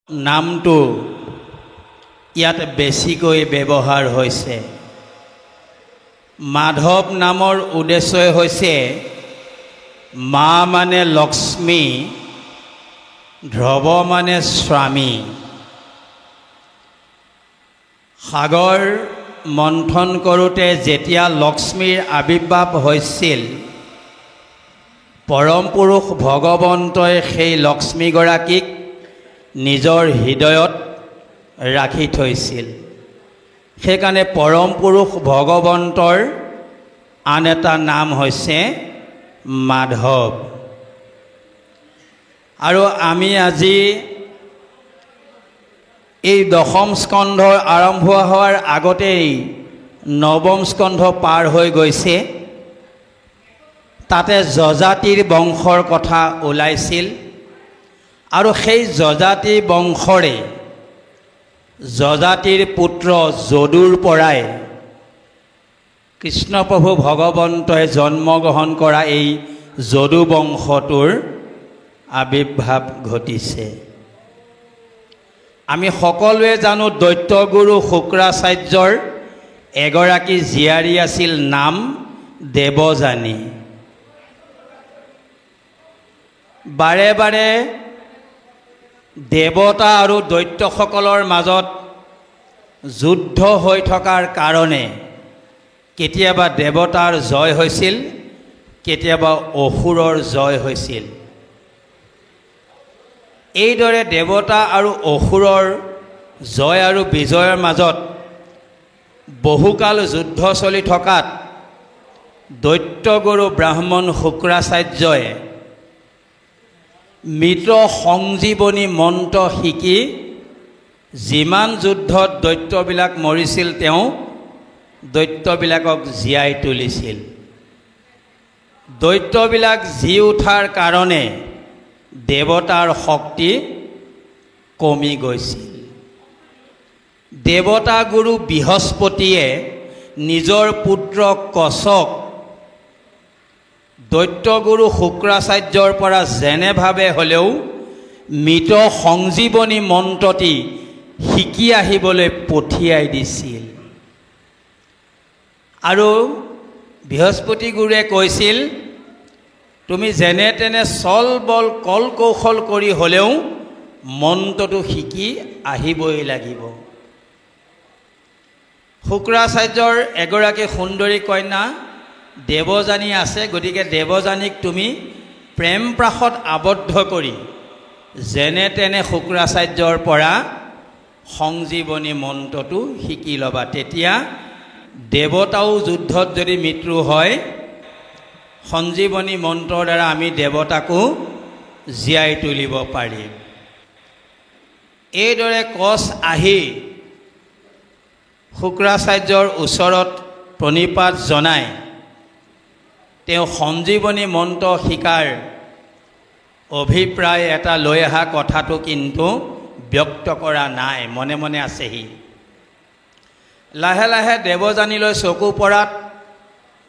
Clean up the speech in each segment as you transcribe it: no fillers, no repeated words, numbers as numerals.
নামটো ইয়াত বেছিকৈ ব্যৱহাৰ হৈছে। মাধৱ নামৰ উদ্দেশ্যই হৈছে মা মানে লক্ষ্মী, ধ্ৰুৱ মানে স্বামী। সাগৰ মন্থন কৰোঁতে যেতিয়া লক্ষ্মীৰ আবিৰ্ভাৱ হৈছিল, পৰম পুৰুষ ভগৱন্তই সেই লক্ষ্মীগৰাকীক নিজৰ হৃদয়ত ৰাখি থৈছিল। সেইকাৰণে পৰম পুৰুষ ভগৱন্তৰ আন এটা নাম হৈছে মাধৱ। আৰু আমি আজি এই দশম স্কন্ধৰ আৰম্ভ হোৱাৰ আগতেই নৱম স্কন্ধ পাৰ হৈ গৈছে। তাতে যজাতিৰ বংশৰ কথা ওলাইছিল আৰু সেই যজাতি বংশৰে যজাতিৰ পুত্ৰ যদুৰ পৰাই কৃষ্ণপ্ৰভু ভগৱন্তই জন্মগ্ৰহণ কৰা এই যদু বংশটোৰ আবিৰ্ভাৱ ঘটিছে। আমি সকলোৱে জানো দৈত্যগুৰু শুক্ৰাচাৰ্যৰ এগৰাকী জীয়াৰী আছিল, নাম দেৱযানী। বাৰে বাৰে দেৱতা আৰু দৈত্যসকলৰ মাজত যুদ্ধ হৈ থকাৰ কাৰণে কেতিয়াবা দেৱতাৰ জয় হৈছিল, কেতিয়াবা অসুৰৰ জয় হৈছিল। এইদৰে দেৱতা আৰু অসুৰৰ জয় আৰু বিজয়ৰ মাজত বহুকাল যুদ্ধ চলি থকাত দৈত্যগুৰু ব্ৰাহ্মণ শুক্ৰাচাৰ্যই মৃত সংজীৱনী মন্ত্ৰ শিকি যিমান যুদ্ধত দৈত্যবিলাক মৰিছিল তেওঁ দৈত্যবিলাকক জীয়াই তুলিছিল। দৈত্যবিলাক জি উঠাৰ কাৰণে দেৱতাৰ শক্তি কমি গৈছিল। দেৱতা গুৰু বৃহস্পতিয়ে নিজৰ পুত্ৰ কচক দৈত্যগুৰু শুক্ৰাচাৰ্যৰ পৰা যেনেভাৱে হ'লেও মৃত সংজীৱনী মন্ত্ৰটি শিকি আহিবলৈ পঠিয়াই দিছিল। আৰু বৃহস্পতি গুৰুৱে কৈছিল, তুমি যেনে তেনে চল বল কল কৌশল কৰি হ'লেও মন্ত্ৰটো শিকি আহিবই লাগিব। শুক্ৰাচাৰ্যৰ এগৰাকী সুন্দৰী কন্যা দেৱযানী আছে, গতিকে দেৱযানীক তুমি প্ৰেম প্ৰাশত আবদ্ধ কৰি যেনে তেনে শুক্ৰাচাৰ্যৰ পৰা সংজীৱনী মন্ত্ৰটো শিকি ল'বা। তেতিয়া দেৱতাও যুদ্ধত যদি মৃত্যু হয়, সঞ্জীৱনী মন্ত্ৰৰ দ্বাৰা আমি দেৱতাকো জীয়াই তুলিব পাৰিম। এইদৰে কচ আহি শুক্ৰাচাৰ্যৰ ওচৰত প্ৰণিপাত জনাই তেওঁ সঞ্জীৱনী মন্ত্ৰ শিকাৰ অভিপ্ৰায় এটা লৈ অহা কথাটো কিন্তু ব্যক্ত কৰা নাই, মনে মনে আছেহি। লাহে লাহে দেৱযানীলৈ চকু পৰাত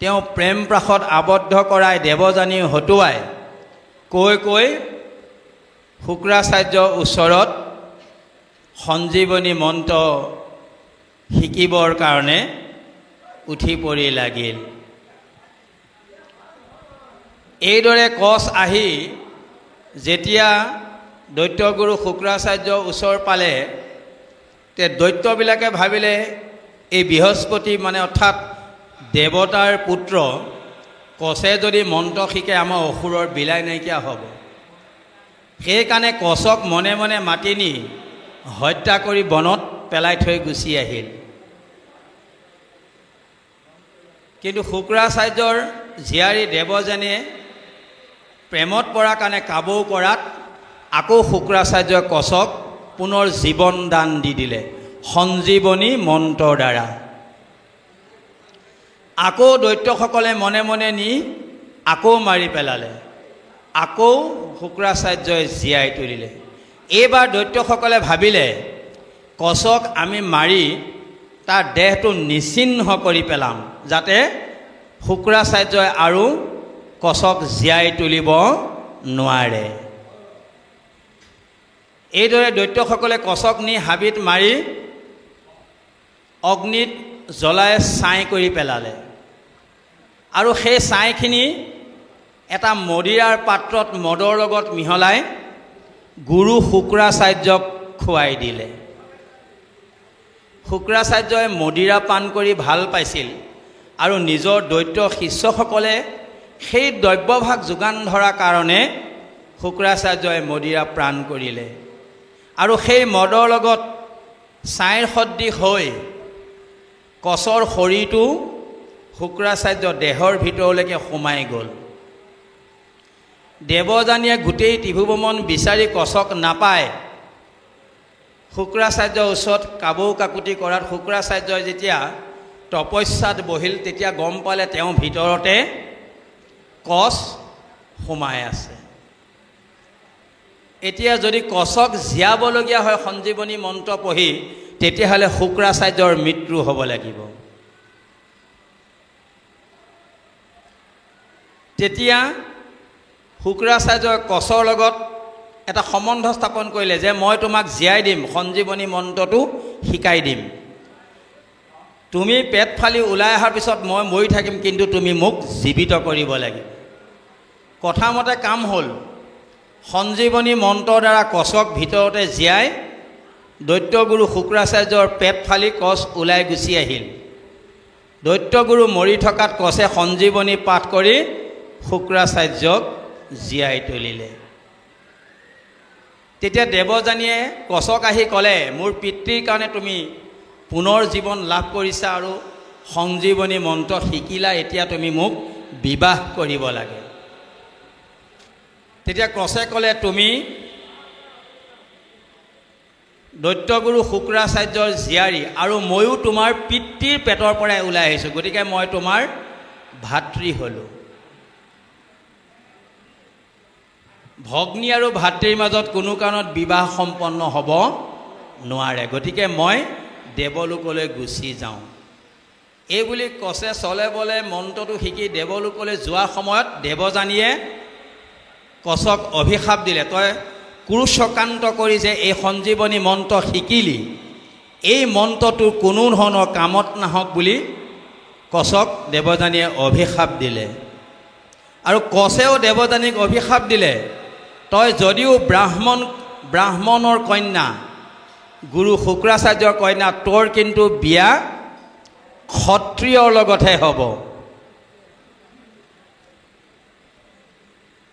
তেওঁ প্ৰেম প্ৰাশত আবদ্ধ কৰাই দেৱযানী হতুৱাই কৈ কৈ শুক্ৰাচাৰ্যৰ ওচৰত সঞ্জীৱনী মন্ত্ৰ শিকিবৰ কাৰণে উঠি পৰি লাগিল। এইদৰে কচ আহি যেতিয়া দৈত্যগুৰু শুক্ৰাচাৰ্যৰ ওচৰ পালে, তে দৈত্যবিলাকে ভাবিলে এই বৃহস্পতি মানে অৰ্থাৎ দেৱতাৰ পুত্ৰ কচে যদি মন্ত্ৰ শিকে আমাৰ অসুৰৰ বিলাই নাইকিয়া হ'ব। সেইকাৰণে কচক মনে মনে মাতি নি হত্যা কৰি বনত পেলাই থৈ গুচি আহিল। কিন্তু শুক্ৰাচাৰ্যৰ জীয়াৰী দেৱযানীয়ে প্ৰেমত পৰাৰ কাৰণে কাবৌ কৰাত আকৌ শুক্ৰাচাৰ্যই কচক পুনৰ জীৱন দান দি দিলে সঞ্জীৱনী মন্ত্ৰৰ দ্বাৰা। আকৌ দৈত্যসকলে মনে মনে নি আকৌ মাৰি পেলালে, আকৌ শুক্ৰাচাৰ্যই জীয়াই তুলিলে। এইবাৰ দৈত্যসকলে ভাবিলে কচক আমি মাৰি তাৰ দেহটো নিচিহ্ন কৰি পেলাম, যাতে শুক্ৰাচাৰ্যই আৰু কচক জীয়াই তুলিব নোৱাৰে। এইদৰে দৈত্যসকলে কচক নি হাবিত মাৰি অগ্নিত জ্বলাই ছাই কৰি পেলালে আৰু সেই ছাইখিনি এটা মদিৰাৰ পাত্ৰত মদৰ লগত মিহলাই গুৰু শুক্ৰাচাৰ্যক খুৱাই দিলে। শুক্ৰাচাৰ্যই মদিৰা পান কৰি ভাল পাইছিল আৰু নিজৰ দৈত্য শিষ্যসকলে সেই দ্ৰব্যভাগ যোগান ধৰাৰ কাৰণে শুক্ৰাচাৰ্যই মদিৰা প্ৰাণ কৰিলে আৰু সেই মদৰ লগত ছাইৰ সদৃশ হৈ কচৰ শৰীৰটো শুক্ৰাচাৰ্য দেহৰ ভিতৰলৈকে সোমাই গ'ল। দেৱযানীয়ে গোটেই ত্ৰিভুৱন বিচাৰি কচক নাপায়। শুক্ৰাচাৰ্যৰ ওচৰত কাবৌ কাকুতি কৰাত শুক্ৰাচাৰ্যই যেতিয়া তপস্যাত বহিল তেতিয়া গম পালে তেওঁ ভিতৰতে কচ সোমাই আছে। এতিয়া যদি কচক জীয়াবলগীয়া হয় সঞ্জীৱনী মন্ত্ৰ পঢ়ি তেতিয়াহ'লে শুক্ৰাচাৰ্যৰ মৃত্যু হ'ব লাগিব। তেতিয়া শুক্ৰাচাৰ্যই কচৰ লগত এটা সম্বন্ধ স্থাপন কৰিলে যে মই তোমাক জীয়াই দিম, সঞ্জীৱনী মন্ত্ৰটো শিকাই দিম, তুমি পেট ফালি ওলাই অহাৰ পিছত মই মৰি থাকিম, কিন্তু তুমি মোক জীৱিত কৰিব লাগিব। কথামতে কাম হ'ল। সঞ্জীৱনী মন্ত্ৰৰ দ্বাৰা কচক ভিতৰতে জীয়াই দৈত্যগুৰু শুক্ৰাচাৰ্যৰ পেট ফালি কচ ওলাই গুচি আহিল। দৈত্যগুৰু মৰি থকাত কচে সঞ্জীৱনী পাঠ কৰি শুক্ৰাচাৰ্যক জীয়াই তুলিলে। তেতিয়া দেৱযানীয়ে কচক আহি ক'লে, মোৰ পিতৃৰ কাৰণে তুমি পুনৰ জীৱন লাভ কৰিছা আৰু সঞ্জীৱনী মন্ত্ৰ শিকিলা, এতিয়া তুমি মোক বিবাহ কৰিব লাগে। তেতিয়া কচে ক'লে, তুমি দৈত্যগুৰু শুক্ৰাচাৰ্যৰ জীয়াৰী আৰু ময়ো তোমাৰ পিতৃৰ পেটৰ পৰাই ওলাই আহিছোঁ, গতিকে মই তোমাৰ ভাতৃ হ'লোঁ। ভগ্নী আৰু ভাতৃৰ মাজত কোনো কাৰণত বিবাহ সম্পন্ন হ'ব নোৱাৰে, গতিকে মই দেৱলোকলৈ গুচি যাওঁ। এইবুলি কচে চলে বলে মন্ত্ৰটো শিকি দেৱলোকলৈ যোৱাৰ সময়ত দেৱযানীয়ে কচক অভিশাপ দিলে, তই কুৰুচক্ৰান্ত কৰি যে এই সঞ্জীৱনী মন্ত্ৰ শিকিলি, এই মন্ত্ৰটোৰ কোনো ধৰণৰ কামত নাহক বুলি কচক দেৱযানীয়ে অভিশাপ দিলে। আৰু কচেও দেৱযানীক অভিশাপ দিলে, তই যদিও ব্ৰাহ্মণৰ কন্যা, গুৰু শুক্ৰাচাৰ্যৰ কন্যা, তোৰ কিন্তু বিয়া ক্ষত্ৰিয়ৰ লগতহে হ'ব।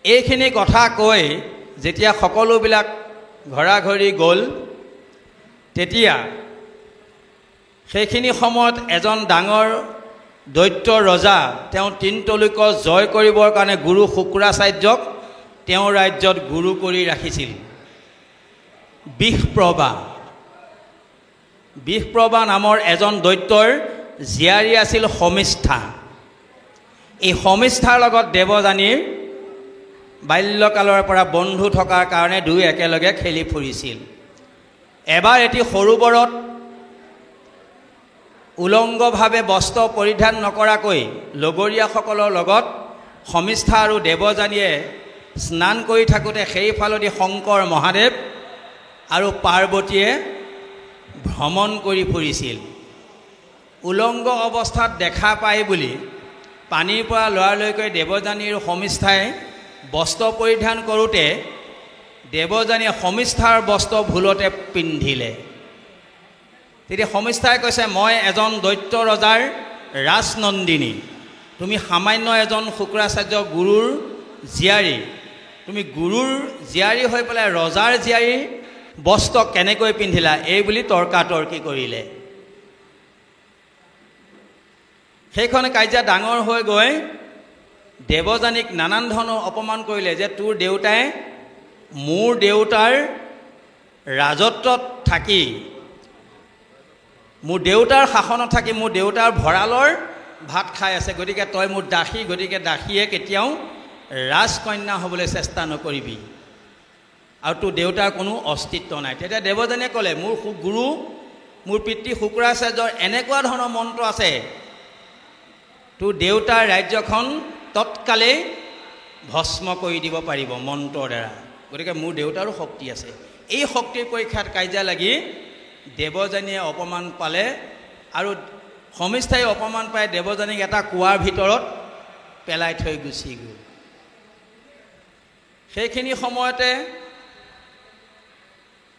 এইখিনি কথা কৈ যেতিয়া সকলোবিলাক ঘৰাঘৰি গ'ল, তেতিয়া সেইখিনি সময়ত এজন ডাঙৰ দৈত্য ৰজা তেওঁ তিনতলৈক জয় কৰিবৰ কাৰণে গুৰু শুক্ৰাচাৰ্যক তেওঁ ৰাজ্যত গুৰু কৰি ৰাখিছিল। বিষপ্ৰভা নামৰ এজন দৈত্যৰ জীয়াৰী আছিল সমিষ্ঠা। এই সমিষ্ঠাৰ লগত দেৱযানীৰ বাল্যকালৰ পৰা বন্ধু থকাৰ কাৰণে দুই একেলগে খেলি ফুৰিছিল। এবাৰ এটি সৰোবৰত উলংগভাৱে বস্ত্ৰ পৰিধান নকৰাকৈ লগৰীয়াসকলৰ লগত সমিষ্ঠা আৰু দেৱযানীয়ে স্নান কৰি থাকোঁতে সেইফালেদি শংকৰ মহাদেৱ আৰু পাৰ্বতীয়ে ভ্ৰমণ কৰি ফুৰিছিল। উলংগ অৱস্থাত দেখা পাই বুলি পানীৰ পৰা লৰালৈকে দেৱযানী আৰু সমিষ্ঠাই বস্ত্ৰ পৰিধান কৰোঁতে দেৱযানীয়ে সমিষ্ঠাৰ বস্ত্ৰ ভুলতে পিন্ধিলে। তেতিয়া সমিষ্ঠাই কৈছে, মই এজন দৈত্য ৰজাৰ ৰাজনন্দিনী, তুমি সামান্য এজন শুক্ৰাচাৰ্য গুৰুৰ জীয়াৰী, তুমি গুৰুৰ জীয়াৰী হৈ পেলাই ৰজাৰ জীয়াৰী বস্ত্ৰ কেনেকৈ পিন্ধিলা, এই বুলি তৰ্কাতৰ্কি কৰিলে। সেইখন কাজিয়া ডাঙৰ হৈ গৈ দেৱযানীক নানান ধৰণৰ অপমান কৰিলে, যে তোৰ দেউতাই মোৰ দেউতাৰ ৰাজত্বত থাকি, মোৰ দেউতাৰ শাসনত থাকি মোৰ দেউতাৰ ভঁৰালৰ ভাত খাই আছে, গতিকে তই মোৰ দাসী, গতিকে দাসীয়ে কেতিয়াও ৰাজকন্যা হ'বলৈ চেষ্টা নকৰিবি, আৰু তোৰ দেউতাৰ কোনো অস্তিত্ব নাই। তেতিয়া দেৱযানীয়ে ক'লে, মোৰ গুৰু মোৰ পিতৃ শুক্ৰাচাৰ্যৰ এনেকুৱা ধৰণৰ মন্ত্ৰ আছে, তোৰ দেউতাৰ ৰাজ্যখন তৎকালেই ভস্ম কৰি দিব পাৰিব মন্ত্ৰৰ দ্বাৰা, গতিকে মোৰ দেউতাৰো শক্তি আছে। এই শক্তিৰ পৰীক্ষাত কাজিয়া লাগি দেৱযানীয়ে অপমান পালে আৰু সমিস্থাই অপমান পাই দেৱযানীক এটা কুৱাৰ ভিতৰত পেলাই থৈ গুচি গ'ল। সেইখিনি সময়তে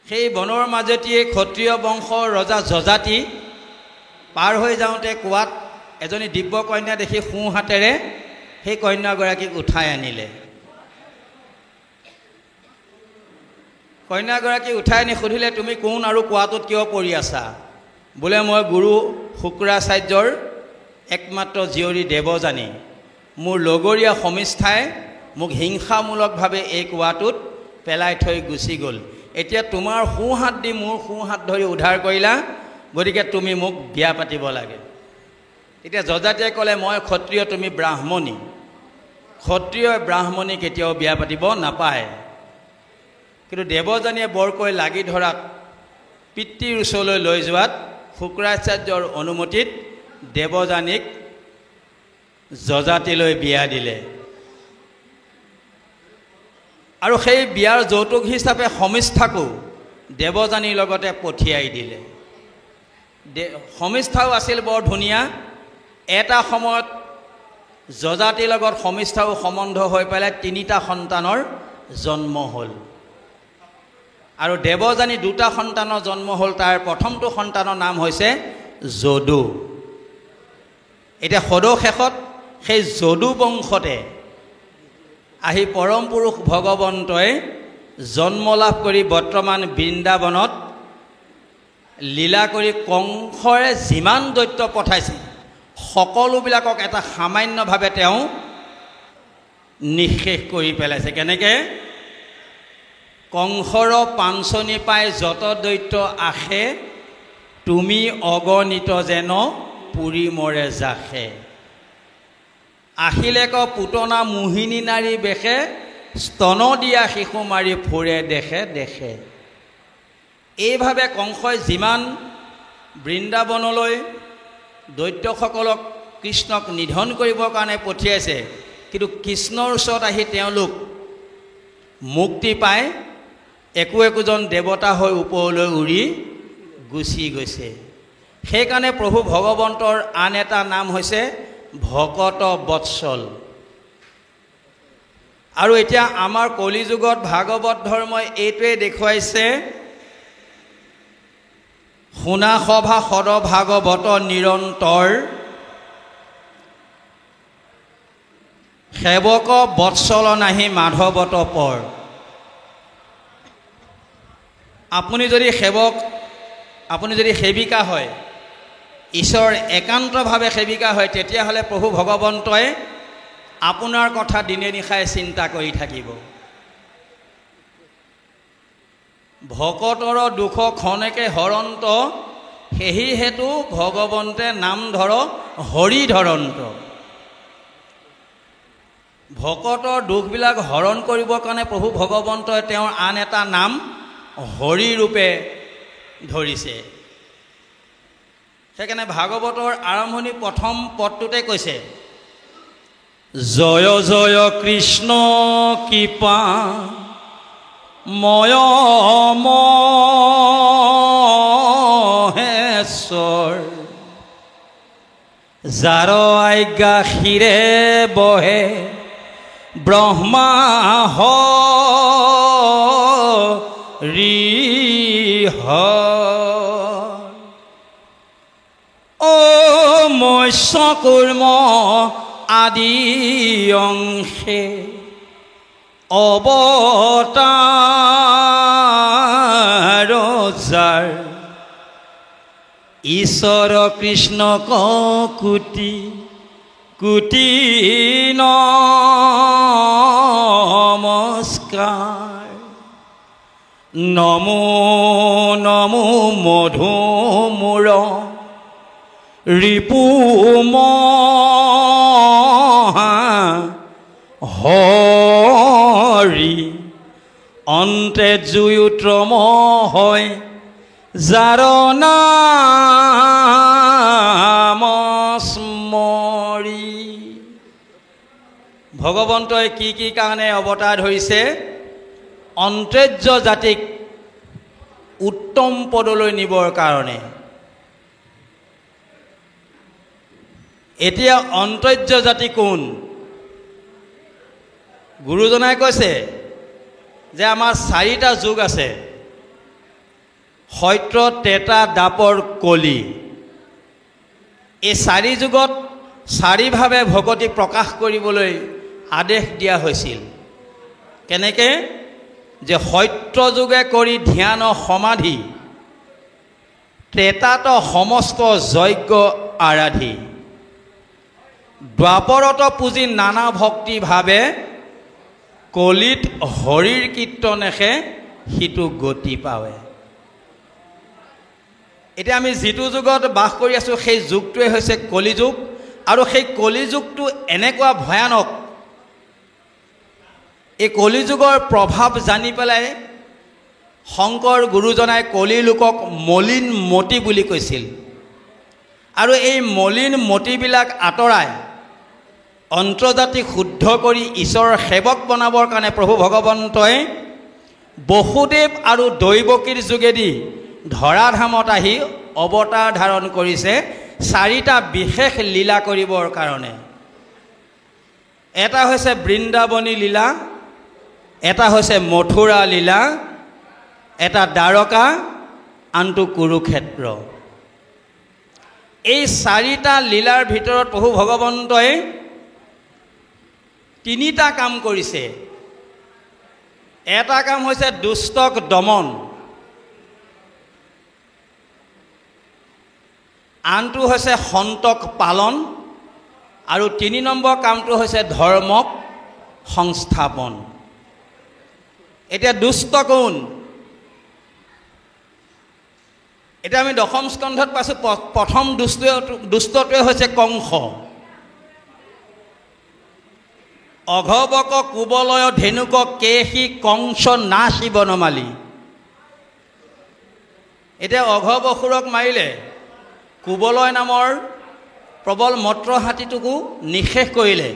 সেই বনৰ মাজেদিয়ে ক্ষত্ৰিয় বংশৰ ৰজা যজাতি পাৰ হৈ যাওঁতে কুৱাত এজনী দিব্য কন্যা দেখি সোঁ হাতেৰে সেই কন্যাগৰাকীক উঠাই আনিলে। কন্যাগৰাকী উঠাই আনি সুধিলে, তুমি কোন আৰু কুৱাটোত কিয় পৰি আছা? বোলে মই গুৰু শুক্ৰাচাৰ্যৰ একমাত্ৰ জীয়ৰী দেৱযানী, মোৰ লগৰীয়া সমিস্থাই মোক হিংসামূলকভাৱে এই কুৱাটোত পেলাই থৈ গুচি গ'ল। এতিয়া তোমাৰ সোঁ হাত দি মোৰ সোঁ হাত ধৰি উদ্ধাৰ কৰিলা, গতিকে তুমি মোক বিয়া পাতিব লাগে। এতিয়া যজাতিয়ে ক'লে, মই ক্ষত্ৰিয়, তুমি ব্ৰাহ্মণী, ক্ষত্ৰিয়ই ব্ৰাহ্মণী কেতিয়াও বিয়া পাতিব নাপায়। কিন্তু দেৱযানীয়ে বৰকৈ লাগি ধৰাত পিতৃৰ ওচৰলৈ লৈ যোৱাত শুক্ৰাচাৰ্যৰ অনুমতিত দেৱযানীক যজাতিলৈ বিয়া দিলে। আৰু সেই বিয়াৰ যৌতুক হিচাপে সমিস্থাকো দেৱযানীৰ লগতে পঠিয়াই দিলে। সমিস্থাও আছিল বৰ ধুনীয়া। এটা সময়ত যজাতিৰ লগত সমিস্থাও সম্বন্ধ হৈ পেলাই 3টা সন্তানৰ জন্ম হ'ল। আৰু দেৱযানী 2টা সন্তানৰ জন্ম হ'ল। তাৰ প্ৰথমটো সন্তানৰ নাম হৈছে যদু। এতিয়া সদশেষত সেই যদু বংশতে আহি পৰম পুৰুষ ভগৱন্তই জন্ম লাভ কৰি বৰ্তমান বৃন্দাবনত লীলা কৰি কংসৰে যিমান দৈত্য পঠাইছে সকলোবিলাকক এটা সামান্যভাৱে তেওঁ নিঃশেষ কৰি পেলাইছে। কেনেকৈ? কংসৰ পাঞ্চনি পাই যত দৈত্য আহে, তুমি অগণিত যেন পুৰি মৰে জাখে। আহিলেক পুতনা মোহিনী নাৰী বেশে, স্তন দিয়া শিশু মাৰি ফুৰে দেশে দেশে। এইভাৱে কংসই যিমান বৃন্দাবনলৈ দৈত্যসকলক কৃষ্ণক নিধন কৰিবৰ কাৰণে পঠিয়াইছে, কিন্তু কৃষ্ণৰ ওচৰত আহি তেওঁলোক মুক্তি পায় একো একোজন দেৱতা হৈ ওপৰলৈ উৰি গুচি গৈছে। সেইকাৰণে প্ৰভু ভগৱন্তৰ আন এটা নাম হৈছে ভকত বৎসল। আৰু এতিয়া আমাৰ কলিযুগত ভাগৱত ধৰ্মই এইটোৱে দেখুৱাইছে, শুনা সভা সদ ভাগৱত নিৰন্তৰ, সেৱক বৎসল নাহি মাধৱত পৰ। আপুনি যদি সেৱক, আপুনি যদি সেৱিকা হয়, ঈশ্বৰ একান্তভাৱে সেৱিকা হয়, তেতিয়াহ'লে প্ৰভু ভগৱন্তই আপোনাৰ কথা দিনে নিশাই চিন্তা কৰি থাকিব। ভকতৰ দুখ খনেকে হৰন্ত, সেহি হেতু ভগৱন্তে নাম ধৰ হৰি ধৰন্ত। ভকতৰ দুখবিলাক হৰণ কৰিবৰ কাৰণে প্ৰভু ভগৱন্তই তেওঁৰ আন এটা নাম হৰি ৰূপে ধৰিছে। সেইকাৰণে ভাগৱতৰ আৰম্ভণি প্ৰথম পদটোতে কৈছে, জয় জয় কৃষ্ণ কৃপা ময় মহেশ্বৰ, যাৰ আজ্ঞা শিৰে বহে ব্ৰহ্মা হৰি ও মৎস্য কুৰ্ম আদি অংশে অৱতাৰ যাৰ, ঈশ্বৰ কৃষ্ণ কোটি কোটি নমস্কাৰ। নমো নমো মধু মূৰ ৰিপু হৰি, অন্তে জুয়ুত্ৰম হয় যাৰ নাম স্মৰি। ভগৱন্তই কি কি কাৰণে অৱতাৰ ধৰিছে? অন্ত্যজ জাতিক উত্তম পদলৈ নিবৰ কাৰণে। এতিয়া অন্তৰ্য জাতি কোন? গুৰুজনাই কৈছে যে আমাৰ 4টা যুগ আছে, সত্য, ত্ৰেতা, দ্বাপৰ, কলি। এই 4 যুগত 4ভাৱে ভকতি প্ৰকাশ কৰিবলৈ আদেশ দিয়া হৈছিল। কেনেকৈ? যে সত্য যুগে কৰি ধ্যান সমাধি, ত্ৰেতাত সমস্ত যজ্ঞ আৰাধি, দ্বাপৰত পুঁজি নানা ভক্তি ভাৱে, কলিত হৰিৰ কীৰ্তনেহে সিটো গতি পাৱে। এতিয়া আমি যিটো যুগত বাস কৰি আছোঁ সেই যুগটোৱে হৈছে কলিযুগ, আৰু সেই কলিযুগটো এনেকুৱা ভয়ানক। এই কলিযুগৰ প্ৰভাৱ জানি পেলাই শংকৰ গুৰুজনাই কলি লোকক মলিন মতি বুলি কৈছিল, আৰু এই মলিন মতিবিলাক আঁতৰাই অন্তৰ্জাতি শুদ্ধ কৰি ঈশ্বৰৰ সেৱক বনাবৰ কাৰণে প্ৰভু ভগৱন্তই বসুদেৱ আৰু দৈৱকীৰ যোগেদি ধৰাধামত আহি অৱতাৰ ধাৰণ কৰিছে 4টা বিশেষ লীলা কৰিবৰ কাৰণে। এটা হৈছে বৃন্দাবনী লীলা, এটা হৈছে মথুৰা লীলা, এটা দ্বাৰকা, আনটো কুৰুক্ষেত্ৰ। এই 4টা লীলাৰ ভিতৰত প্ৰভু ভগৱন্তই 3টা কাম কৰিছে। এটা কাম হৈছে দুষ্টক দমন, আনটো হৈছে সন্তক পালন, আৰু 3 নম্বৰ কামটো হৈছে ধৰ্মক সংস্থাপন। এতিয়া দুষ্ট কোন? এতিয়া আমি 10ম স্কন্ধত পাইছোঁ প্ৰথম দুষ্টটোৱে হৈছে কংস। অঘবক কুবলয় ধেনুক কেশী কংস নাচি বনমালী। এতিয়া অঘব অসুৰক মাৰিলে, কুবলয় নামৰ প্ৰবল মত্ৰ হাতীটোকো নিশেষ কৰিলে,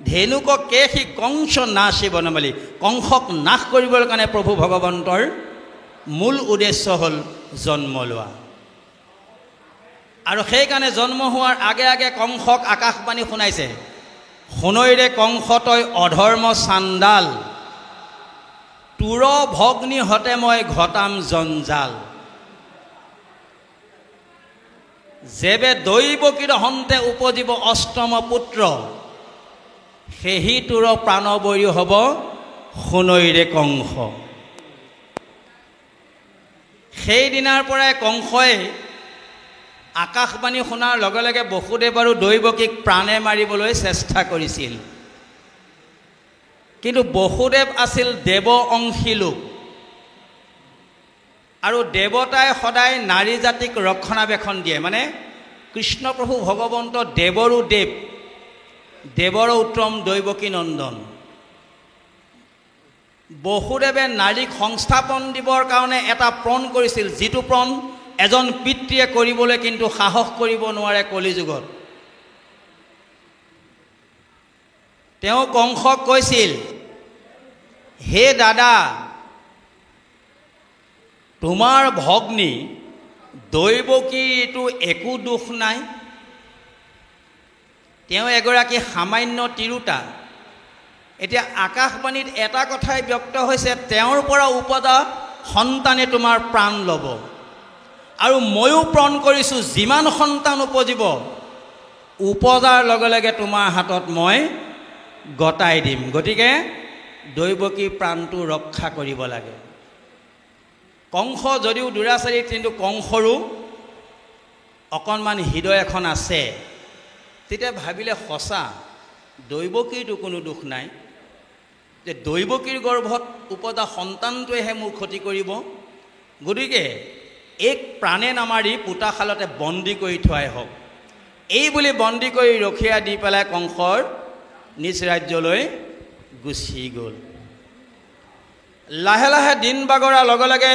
ধেনুক কেশী কংস নাচি বনমালী। কংসক নাশ কৰিবৰ কাৰণে প্ৰভু ভগৱন্তৰ মূল উদ্দেশ্য হ'ল জন্ম লোৱা, আৰু সেইকাৰণে জন্ম হোৱাৰ আগে আগে কংসক আকাশবাণী শুনাইছে, শুনৈৰে কংস তই অধৰ্ম চাণ্ডাল, তোৰ ভগ্নী হতে মই ঘটাম জঞ্জাল। যেবে দৈৱকীৰ হন্তে উপজিব অষ্টম পুত্ৰ, সেহি তোৰ প্ৰাণবয়ী হ'ব শুনৈৰে কংস। সেইদিনাৰ পৰাই কংসই আকাশবাণী শুনাৰ লগে লগে বসুদেৱ আৰু দৈৱকীক প্ৰাণে মাৰিবলৈ চেষ্টা কৰিছিল। কিন্তু বসুদেৱ আছিল দেৱ অংশী লোক, আৰু দেৱতাই সদায় নাৰী জাতিক ৰক্ষণাবেক্ষণ দিয়ে। মানে কৃষ্ণপ্ৰভু ভগৱন্ত দেৱৰো দেৱ, দেৱৰ উত্তম দৈৱকী নন্দন। বসুদেৱে নাৰীক সংস্থাপন দিবৰ কাৰণে এটা প্ৰণ কৰিছিল, যিটো প্ৰণ এজন পিতৃয়ে কৰিবলৈ কিন্তু সাহস কৰিব নোৱাৰে কলিযুগত। তেওঁ কংসক কৈছিল, হে দাদা, তোমাৰ ভগ্নী দৈৱকীটো একো দোষ নাই, তেওঁ এগৰাকী সামান্য তিৰোতা। এতিয়া আকাশবাণীত এটা কথাই ব্যক্ত হৈছে, তেওঁৰ পৰা উপজা সন্তানে তোমাৰ প্ৰাণ ল'ব, আৰু ময়ো প্ৰণ কৰিছোঁ যিমান সন্তান উপজিব, উপজাৰ লগে লগে তোমাৰ হাতত মই গতাই দিম। গতিকে দৈৱকীৰ প্ৰাণটো ৰক্ষা কৰিব লাগে। কংস যদিও দুৰাচাৰী, কিন্তু কংসৰো অকণমান হৃদয় এখন আছে। তেতিয়া ভাবিলে সঁচা, দৈৱকীৰতো কোনো দোষ নাই, যে দৈৱকীৰ গৰ্ভত উপজা সন্তানটোৱেহে মোৰ ক্ষতি কৰিব। গতিকে এক প্ৰাণে নামাৰি পোতাশালতে বন্দী কৰি থোৱাই হওক। এই বুলি বন্দী কৰি ৰখীয়া দি পেলাই কংসৰ নিজ ৰাজ্যলৈ গুচি গ'ল। লাহে লাহে দিন বাগৰাৰ লগে লগে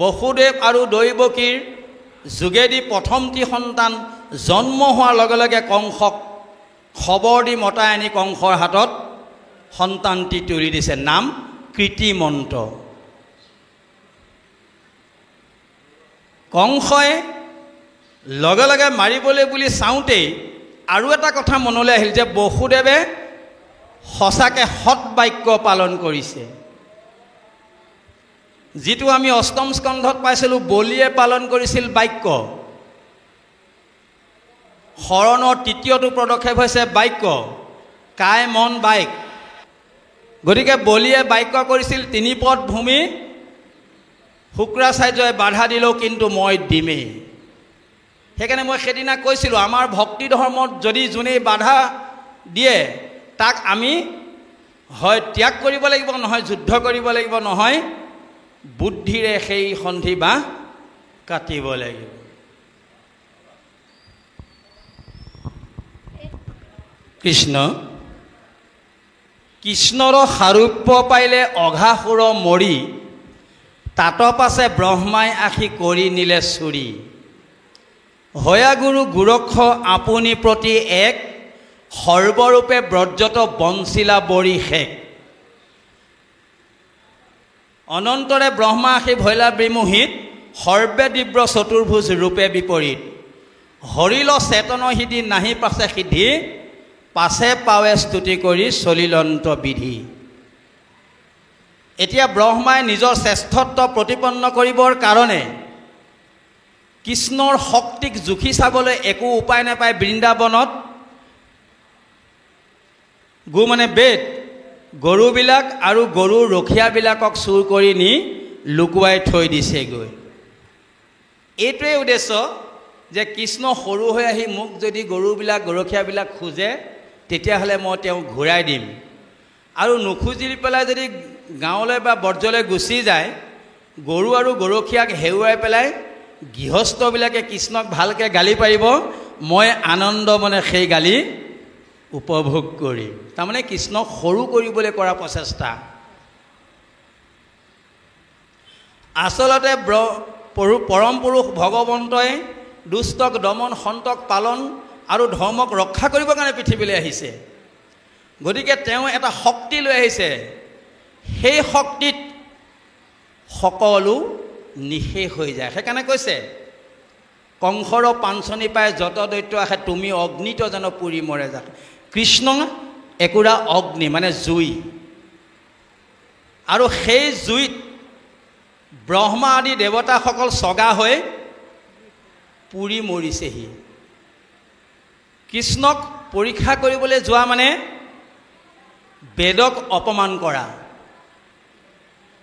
বসুদেৱ আৰু দৈৱকীৰ যোগেদি প্ৰথমটি সন্তান জন্ম হোৱাৰ লগে লগে কংসক খবৰ দি মতাই আনি কংসৰ হাতত সন্তানটি তুলি দিছে, নাম কৃতিমন্ত। কংসই লগে লগে মাৰিবলৈ বুলি চাওঁতেই আৰু এটা কথা মনলৈ আহিল যে বসুদেৱে সঁচাকৈ সৎ বাক্য পালন কৰিছে। যিটো আমি অষ্টম স্কন্ধত পাইছিলোঁ, বলিয়ে পালন কৰিছিল বাক্য। শৰণৰ তৃতীয়টো পদক্ষেপ হৈছে বাক্য, কায় মন বাইক। গতিকে বলিয়ে বাক্য কৰিছিল 3 পদ ভূমি, শুক্ৰাচাৰ্যই বাধা দিলেও কিন্তু মই দিমেই। সেইকাৰণে মই সেইদিনা কৈছিলোঁ, আমাৰ ভক্তি ধৰ্মত যদি যোনেই বাধা দিয়ে তাক আমি হয় ত্যাগ কৰিব লাগিব, নহয় যুদ্ধ কৰিব লাগিব, নহয় বুদ্ধিৰে সেই সন্ধি বাহ কাটিব লাগিব। কৃষ্ণৰ সাৰূপ্য পাইলে অঘাসুৰ মৰি, তাত পাছে ব্ৰহ্মাই আশী কৰি নিলে চুৰি। হয়া গুৰু গোৰক্ষ আপুনি প্ৰতি এক, সৰ্বৰূপে ব্ৰজত বঞ্চিলা বৰি শেষ। অনন্তৰে ব্ৰহ্মা আশী ভৈলা বিমোহিত, সৰ্বে দিব্ৰ চতুৰ্ভুজ ৰূপে বিপৰীত। হৰিল চেতন সিদ্ধি নাহি পাছে সিদ্ধি, পাছে পাৱে স্তুতি কৰি চলিলন্ত বিধি। এতিয়া ব্ৰহ্মাই নিজৰ শ্ৰেষ্ঠত্ব প্ৰতিপন্ন কৰিবৰ কাৰণে কৃষ্ণৰ শক্তিক জুখি চাবলৈ একো উপায় নাপায়। বৃন্দাবনত গো মানে বেদ, গৰুবিলাক আৰু গৰুৰ ৰখীয়াবিলাকক চুৰ কৰি নি লুকুৱাই থৈ দিছেগৈ। এইটোৱে উদ্দেশ্য যে কৃষ্ণ সৰু হৈ আহি মোক যদি গৰুবিলাক গৰখীয়াবিলাক খোজে তেতিয়াহ'লে মই তেওঁক ঘূৰাই দিম, আৰু নুখুজি পেলাই যদি গাঁৱলৈ বা বৰ্জলৈ গুচি যায়, গৰু আৰু গৰখীয়াক হেৰুৱাই পেলাই গৃহস্থবিলাকে কৃষ্ণক ভালকৈ গালি পাৰিব, মই আনন্দ মনে সেই গালি উপভোগ কৰিম। তাৰমানে কৃষ্ণক সৰু কৰিবলৈ কৰা প্ৰচেষ্টা। আচলতে পৰম পুৰুষ ভগৱন্তই দুষ্টক দমন, সন্তক পালন আৰু ধৰ্মক ৰক্ষা কৰিবৰ কাৰণে পৃথিৱীলৈ আহিছে। গতিকে তেওঁ এটা শক্তি লৈ আহিছে, সেই শক্তিত সকলো নিশেষ হৈ যায়। সেইকাৰণে কৈছে, কংসৰ পাঞ্চনি পাই যত দৈত্য আহে, তুমি অগ্নিত জানো পুৰি মৰে যাক। কৃষ্ণ একোৰা অগ্নি মানে জুই, আৰু সেই জুইত ব্ৰহ্মা আদি দেৱতাসকল চগা হৈ পুৰি মৰিছেহি। কৃষ্ণক পৰীক্ষা কৰিবলৈ যোৱা মানে বেদক অপমান কৰা,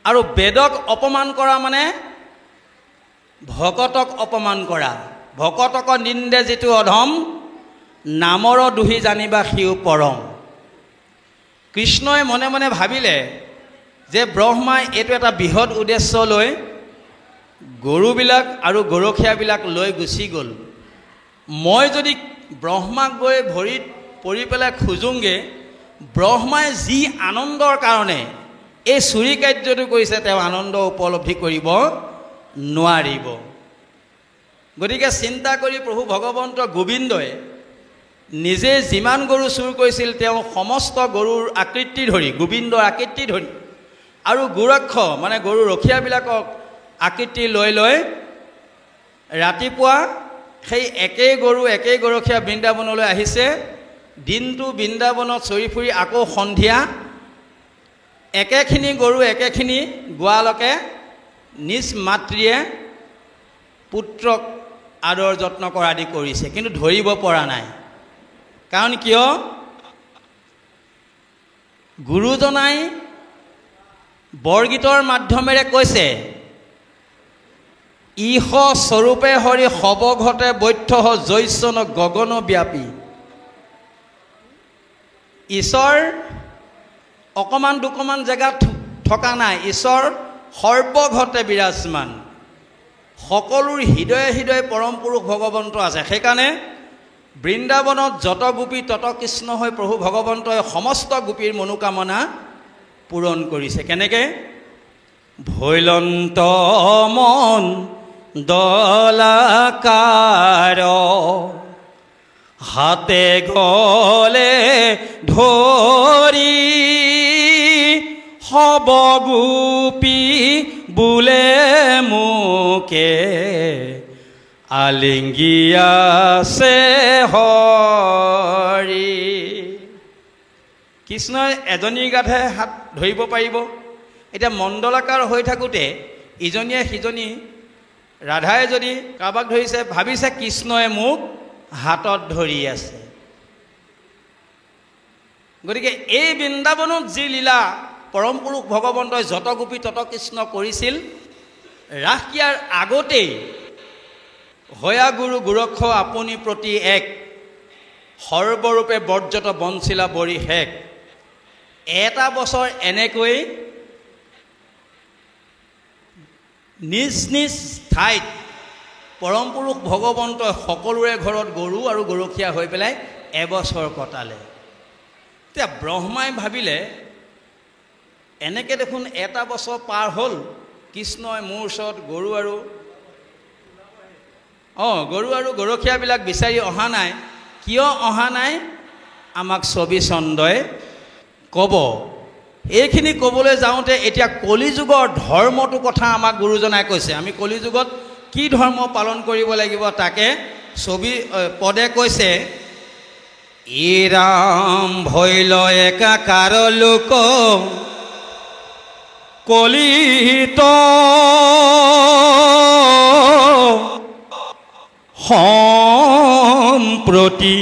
আৰু বেদক অপমান কৰা মানে ভকতক অপমান কৰা। ভকতক নিন্দে যিটো অধম, নামৰ দুহি জানিবা সিও পৰম। কৃষ্ণই মনে মনে ভাবিলে যে ব্ৰহ্মাই এইটো এটা বৃহৎ উদ্দেশ্য লৈ গৰুবিলাক আৰু গৰখীয়াবিলাক লৈ গুচি গ'ল। মই যদি ব্ৰহ্মাক গৈ ভৰিত পৰি পেলাই খোজোংগৈ, ব্ৰহ্মাই যি আনন্দৰ কাৰণে এই চুৰি কাৰ্যটো কৰিছে তেওঁ আনন্দ উপলব্ধি কৰিব নোৱাৰিব। গতিকে চিন্তা কৰি প্ৰভু ভগৱন্ত গোবিন্দই নিজে যিমান গৰু চুৰ কৰিছিল তেওঁ সমস্ত গৰুৰ আকৃতি ধৰি, গোবিন্দৰ আকৃতি ধৰি, আৰু গোৰক্ষ মানে গৰু ৰখীয়াবিলাকক আকৃতি লৈ লৈ ৰাতিপুৱা সেই একেই গৰু একেই গৰখীয়া বৃন্দাবনলৈ আহিছে। দিনটো বৃন্দাবনত চৰি ফুৰি আকৌ সন্ধিয়া একেখিনি গৰু একেখিনি গোৱালকে নিজ মাতৃয়ে পুত্ৰক আদৰ যত্ন কৰা আদি কৰিছে, কিন্তু ধৰিব পৰা নাই। কাৰণ কিয়? গুৰুজনাই বৰগীতৰ মাধ্যমেৰে কৈছে, ইহ স্বৰূপে হৰি সবঘতে বৈথ জৈচন গগন ব্যাপী। ঈশ্বৰ অকণমান দুকণমান জেগাত থকা নাই, ঈশ্বৰ সৰ্বঘতে বিৰাজমান, সকলোৰ হৃদয়ে হৃদয়ে পৰম পুৰুষ ভগৱন্ত আছে। সেইকাৰণে বৃন্দাবনত যত গোপী তত কৃষ্ণ হৈ প্ৰভু ভগৱন্তই সমস্ত গোপীৰ মনোকামনা পূৰণ কৰিছে। কেনেকৈ? ভৈলন্ত মন দলাকাৰ, হাতে গলে ধৰি সব গোপী ফুলে মোকে আলিঙ্গি আছে হৰি। কৃষ্ণই এজনীৰ গাতহে হাত ধৰিব পাৰিব। এতিয়া মণ্ডলাকাৰ হৈ থাকোঁতে ইজনীয়ে সিজনী, ৰাধাই যদি কাৰোবাক ধৰিছে, ভাবিছে কৃষ্ণই মোক হাতত ধৰি আছে। গতিকে এই বৃন্দাবনত যি লীলা পৰম পুৰুষ ভগৱন্তই যত গোপী তত কৃষ্ণ কৰিছিল, ৰাস ক্ৰিয়াৰ আগতেই হয়া গুৰু গোৰক্ষ আপুনি প্ৰতি এক, সৰ্বৰূপে বৰ্জত বঞ্চিলা বৰি শেষ। এটা বছৰ এনেকৈ নিজ নিজ ঠাইত পৰম পুৰুষ ভগৱন্তই সকলোৰে ঘৰত গৰু আৰু গৰখীয়া হৈ পেলাই এবছৰ কটালে। এতিয়া ব্ৰহ্মাই ভাবিলে এনেকৈ দেখোন এটা বছৰ পাৰ হ'ল, কৃষ্ণই মোৰ ওচৰত গৰু আৰু গৰখীয়াবিলাক বিচাৰি অহা নাই। কিয় অহা নাই আমাক ছবি চন্দই ক'ব। এইখিনি ক'বলৈ যাওঁতে এতিয়া কলিযুগৰ ধৰ্মটো কথা আমাক গুৰুজনাই কৈছে। আমি কলিযুগত কি ধৰ্ম পালন কৰিব লাগিব তাকে ছবি পদে কৈছে। ই ৰাম ভৈল একাকাৰ লোক কলিত সম্প্ৰতি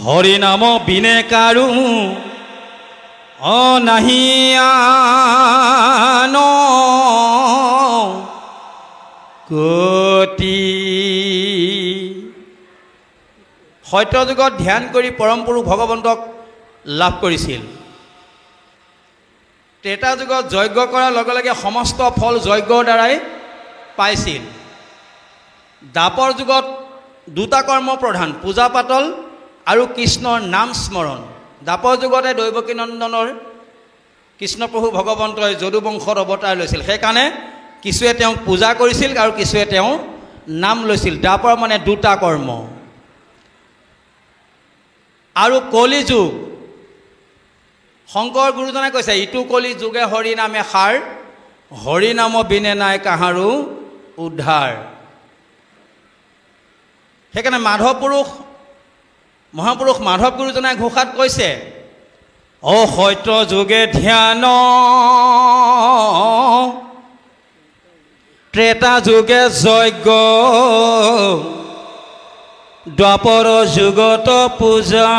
হৰি নাম বিনে কাৰু অনাহিয়ান গতি। সত্য যুগত ধ্যান কৰি পৰম পুৰুষ ভগৱন্তক লাভ কৰিছিল। ত্ৰেতা যুগত যজ্ঞ কৰাৰ লগে লগে সমস্ত ফল যজ্ঞৰ দ্বাৰাই পাইছিল। দ্বাপৰ যুগত দুটা কৰ্ম প্ৰধান, পূজা পাতল আৰু কৃষ্ণৰ নাম স্মৰণ। দ্বাপৰ যুগতে দৈৱকী নন্দনৰ কৃষ্ণপ্ৰভু ভগৱন্তই যদু বংশত অৱতাৰ লৈছিল। সেইকাৰণে কিছুৱে তেওঁক পূজা কৰিছিল আৰু কিছুৱে তেওঁ নাম লৈছিল। দ্বাপৰ মানে দুটা কৰ্ম। আৰু কলি যুগ, শংকৰ গুৰুজনাই কৈছে ইটো কলি যুগে হৰি নামে সাৰ, হৰি নাম বিনে নাই কাহাৰো উদ্ধাৰ। সেইকাৰণে মহাপুৰুষ মাধৱ গুৰুজনাই ঘোষাত কৈছে অসত্য যুগে ধ্যান, ত্ৰেতা যুগে যজ্ঞ, দ্বাপৰ যুগত পূজা,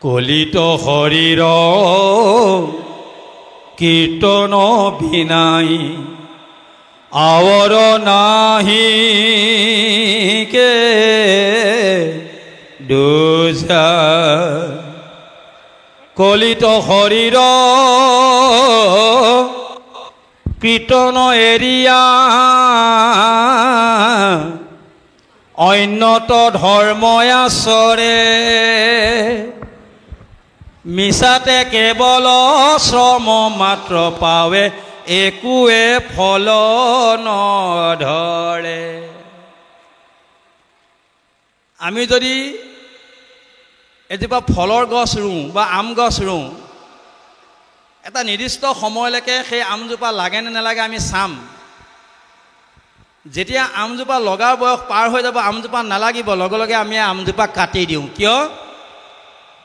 কলিত হৰিৰ কীৰ্তন বিনাই আৱৰ নাহি কে দোষা। কলিত হৰিৰ কীৰ্তন এৰিয়া অন্যত ধৰ্মই আচৰে, মিছাতে কেৱল শ্ৰম মাত্ৰ পাৱে একোৱে ফল নধৰে। আমি যদি এজোপা ফলৰ গছ ৰুওঁ বা আম গছ ৰুওঁ, এটা নিৰ্দিষ্ট সময়লৈকে সেই আমজোপা লাগে নে নালাগে আমি চাম। যেতিয়া আমজোপা লগাৰ বয়স পাৰ হৈ যাব, আমজোপা নালাগিব, লগে লগে আমি আমজোপা কাটি দিওঁ। কিয়?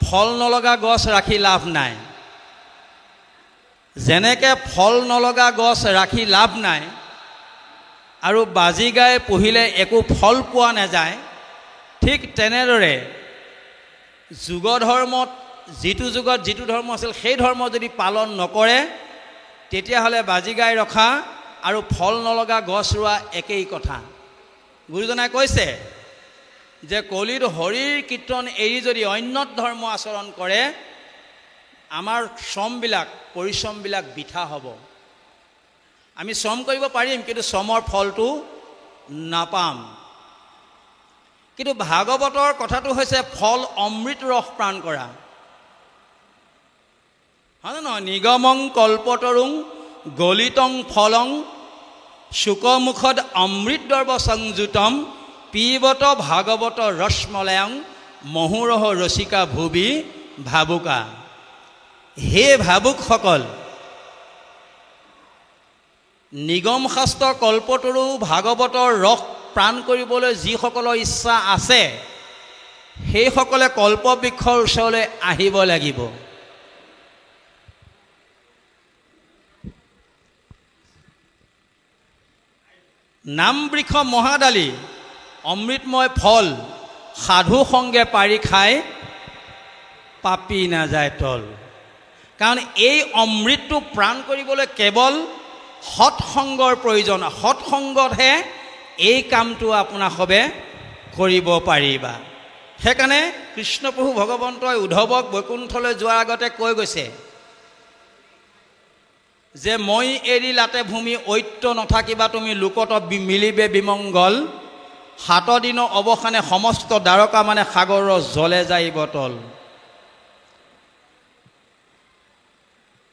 ফল নলগা গছ ৰাখি লাভ নাই। যেনেকৈ ফল নলগা গছ ৰাখি লাভ নাই আৰু বাজি গাই পঢ়িলে একো ফল পোৱা নাযায়, ঠিক তেনেদৰে যুগ ধৰ্মত যিটো যুগত যিটো ধৰ্ম আছিল সেই ধৰ্ম যদি পালন নকৰে, তেতিয়াহ'লে বাজি গাই ৰখা আৰু ফল নলগা গছ ৰোৱা একেই কথা। গুৰুজনাই কৈছে যে কলিত হৰিৰ কীৰ্তন এৰি যদি অন্যত ধৰ্ম আচৰণ কৰে, আমাৰ পৰিশ্ৰমবিলাক বৃথা হ'ব। আমি শ্ৰম কৰিব পাৰিম, কিন্তু শ্ৰমৰ ফলটো নাপাম। কিন্তু ভাগৱতৰ কথাটো হৈছে ফল অমৃত ৰস প্ৰাণ কৰা, হয় নহয়? নিগমং কল্পতৰুং গলিতং ফলং শুকমুখত অমৃত দৰ্ব সংযুতম পিবত ভাগৱত ৰসমলয়ং মহুৰহ ৰসিকা ভুবি ভাবুকা। হে ভাবুকসকল, নিগম শাস্ত্ৰ কল্পতৰু ভাগৱতৰ ৰস প্ৰাণ কৰিবলৈ যিসকলৰ ইচ্ছা আছে সেইসকলে কল্পবৃক্ষৰ ওচৰলৈ আহিব লাগিব। নাম বৃক্ষ মহাদালি অমৃতময় ফল, সাধু সংগে পাৰি খাই পাপি নাযায় তল। কাৰণ এই অমৃতটো প্ৰাণ কৰিবলৈ কেৱল সৎসংগৰ প্ৰয়োজন। সৎসংগতহে এই কামটো আপোনাসবে কৰিব পাৰিবা। সেইকাৰণে কৃষ্ণপ্ৰভু ভগৱন্তই উদ্ধৱক বৈকুণ্ঠলৈ যোৱাৰ আগতে কৈ গৈছে যে মই এৰি লাতে ভূমি ঐত্য নথাকিবা তুমি লোকত মিলিবে বিমংগল, 7 দিনৰ অৱসানে সমস্ত দ্বাৰকা মানে সাগৰৰ জলে যাইব তল।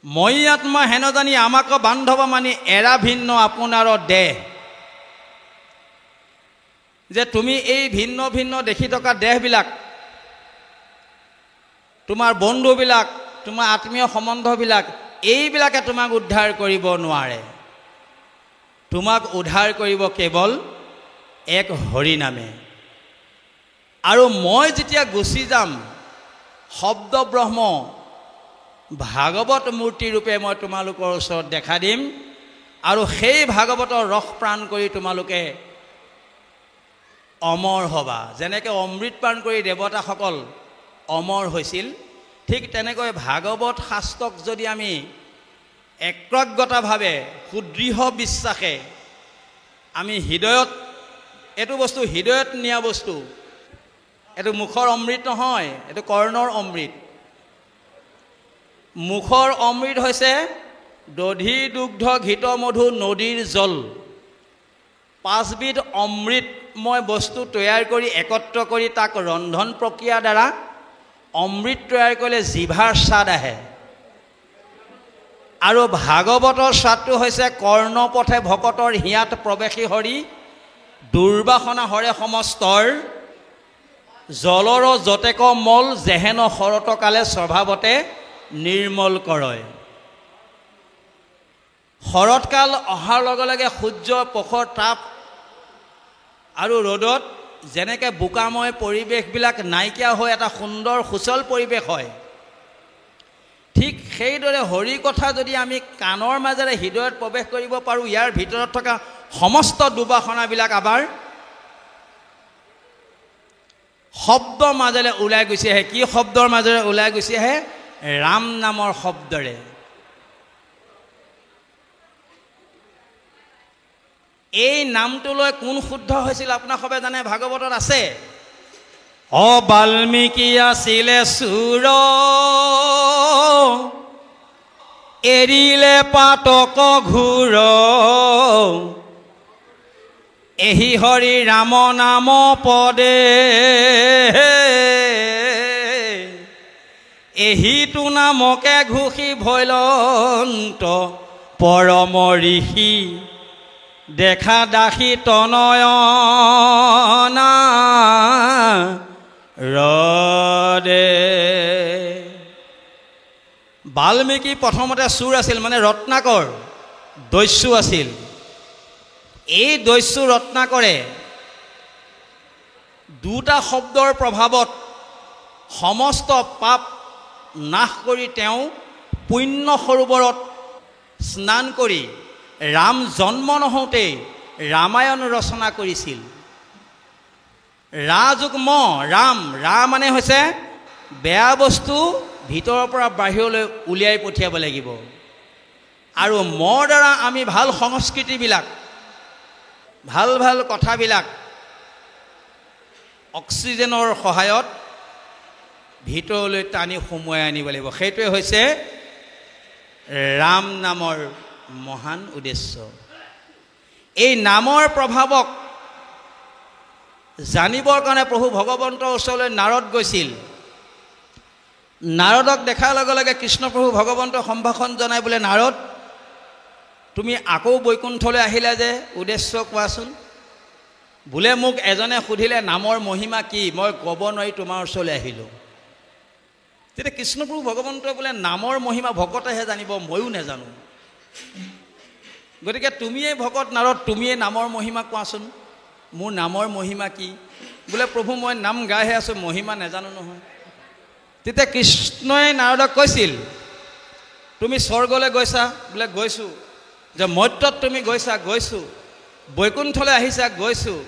মই আত্মা হেন জানি আমাক বান্ধৱ মানি এৰা ভিন্ন আপোনাৰ দেহ। যে তুমি এই ভিন্ন ভিন্ন দেখি থকা দেহবিলাক, তোমাৰ বন্ধুবিলাক, তোমাৰ আত্মীয় সম্বন্ধবিলাক, এইবিলাকে তোমাক উদ্ধাৰ কৰিব নোৱাৰে। তোমাক উদ্ধাৰ কৰিব কেৱল এক হৰিনামে। আৰু মই যেতিয়া গুচি যাম শব্দ ব্ৰহ্ম ভাগৱত মূৰ্তি ৰূপে মই তোমালোকৰ ওচৰত দেখা দিম। আৰু সেই ভাগৱতৰ ৰস প্ৰাণ কৰি তোমালোকে অমৰ হবা। যেনেকৈ অমৃত পান কৰি দেৱতাসকল অমৰ হৈছিল, ঠিক তেনেকৈ ভাগৱত শাস্ত্ৰক যদি আমি একাগ্ৰতাভাৱে সুদৃঢ় বিশ্বাসে আমি হৃদয়ত, এইটো বস্তু হৃদয়ত নিয়া বস্তু, এইটো মুখৰ অমৃত নহয়, এইটো কৰ্ণৰ অমৃত। মুখৰ অমৃত হৈছে দধি দুগ্ধ ঘৃত মধু নদীৰ জল। 5 বিধ অমৃতময় বস্তু তৈয়াৰ কৰি একত্ৰ কৰি তাক ৰন্ধন প্ৰক্ৰিয়াৰ দ্বাৰা অমৃত তৈয়াৰ কৰিলে জিভাৰ স্বাদ আহে। আৰু ভাগৱতৰ স্বাদটো হৈছে কৰ্ণপথে ভকতৰ হিয়াত প্ৰৱেশী হৰি, দুৰ্বাসনা হৰে সমস্তৰ, জলৰ যতেক মল যেহেন শৰতকালে স্বভাৱতে নিৰ্মল কৰয়। শৰৎকাল অহাৰ লগে লগে সূৰ্যৰ প্ৰখৰ তাপ আৰু ৰ'দত যেনেকৈ বোকাময় পৰিৱেশবিলাক নাইকিয়া হৈ এটা সুন্দৰ সুচল পৰিৱেশ হয়, ঠিক সেইদৰে হৰি কথা যদি আমি কাণৰ মাজেৰে হৃদয়ত প্ৰৱেশ কৰিব পাৰোঁ, ইয়াৰ ভিতৰত থকা সমস্ত দুৰ্বাসনাবিলাক আবাৰ শব্দৰ মাজেৰে ওলাই গুচি আহে। কি শব্দৰ মাজেৰে ওলাই গুচি আহে? ৰাম নামৰ শব্দৰে। এই নামটোলৈ কোন শুদ্ধ হৈছিল আপোনাক সবে জানে? ভাগৱতত আছে, বাল্মীকি আছিলে চুৰ এৰিলে পাতক ঘূৰ, এহি হৰি ৰাম নাম পদে, এহিটো নামকে ঘোষি ভৈলন্ত পৰম ঋষি, দেখা দাসী তনয়না ৰদে। বাল্মীকি প্ৰথমতে চুৰ আছিল, মানে ৰত্নাকৰ, দস্যু আছিল। এই দস্যু ৰত্নাকৰে দুটা শব্দৰ প্ৰভাৱত সমস্ত পাপ নাশ কৰি তেওঁ পুণ্য সৰোবৰত স্নান কৰি ৰাম জন্ম নহওঁতেই ৰামায়ণ ৰচনা কৰিছিল। ৰাযুগ্ম ৰাম, ৰাম মানে হৈছে বেয়া বস্তু ভিতৰৰ পৰা বাহিৰলৈ উলিয়াই পঠিয়াব লাগিব। আৰু মৰ দ্বাৰা আমি ভাল সংস্কৃতিবিলাক, ভাল ভাল কথাবিলাক অক্সিজেনৰ সহায়ত ভিতৰলৈ টানি সোমোৱাই আনিব লাগিব। সেইটোৱে হৈছে ৰাম নামৰ মহান উদ্দেশ্য। এই নামৰ প্ৰভাৱক জানিবৰ কাৰণে প্ৰভু ভগৱন্তৰ ওচৰলৈ নাৰদ গৈছিল। নাৰদক দেখাৰ লগে লগে কৃষ্ণপ্ৰভু ভগৱন্তই সম্ভাষণ জনাই বোলে, নাৰদ তুমি আকৌ বৈকুণ্ঠলৈ আহিলা যে, উদ্দেশ্য কোৱাচোন। বোলে মোক এজনে সুধিলে নামৰ মহিমা কি, মই ক'ব নোৱাৰি তোমাৰ ওচৰলৈ আহিলোঁ। তেতিয়া কৃষ্ণপ্ৰভু ভগৱন্তই বোলে নামৰ মহিমা ভকতেহে জানিব, ময়ো নাজানো। গতিকে তুমিয়ে ভকত নাৰদ, তুমিয়ে নামৰ মহিমা কোৱাচোন, মোৰ নামৰ মহিমা কি? বোলে প্ৰভু মই নাম গাইহে আছোঁ, মহিমা নাজানো নহয়। তেতিয়া কৃষ্ণই নাৰদক কৈছিল, তুমি স্বৰ্গলৈ গৈছা? বোলে গৈছোঁ। যে মৰ্ত্যত তুমি গৈছা? গৈছোঁ। বৈকুণ্ঠলৈ আহিছা? গৈছোঁ।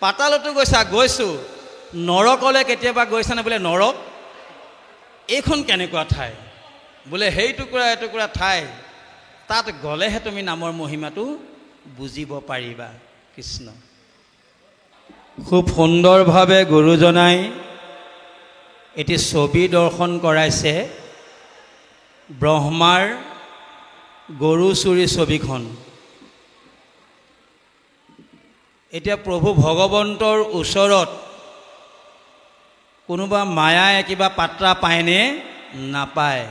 পাতালতো গৈছা? গৈছোঁ। নৰকলৈ কেতিয়াবা গৈছানে? বোলে নৰক। এইখন কেনেকুৱা ঠাই? বোলে সেই টুকুৰা এটুকুৰা ঠাই, তাত গ'লেহে তুমি নামৰ মহিমাটো বুজিব পাৰিবা। কৃষ্ণ খুব সুন্দৰভাৱে গুৰুজনাই এটি ছবি দৰ্শন কৰাইছে, ব্ৰহ্মাৰ গৰু চুৰি ছবিখন। এতিয়া প্ৰভু ভগৱন্তৰ ওচৰত কোনোবা মায়াই কিবা পাত্ৰা পায়নে? নাপায়।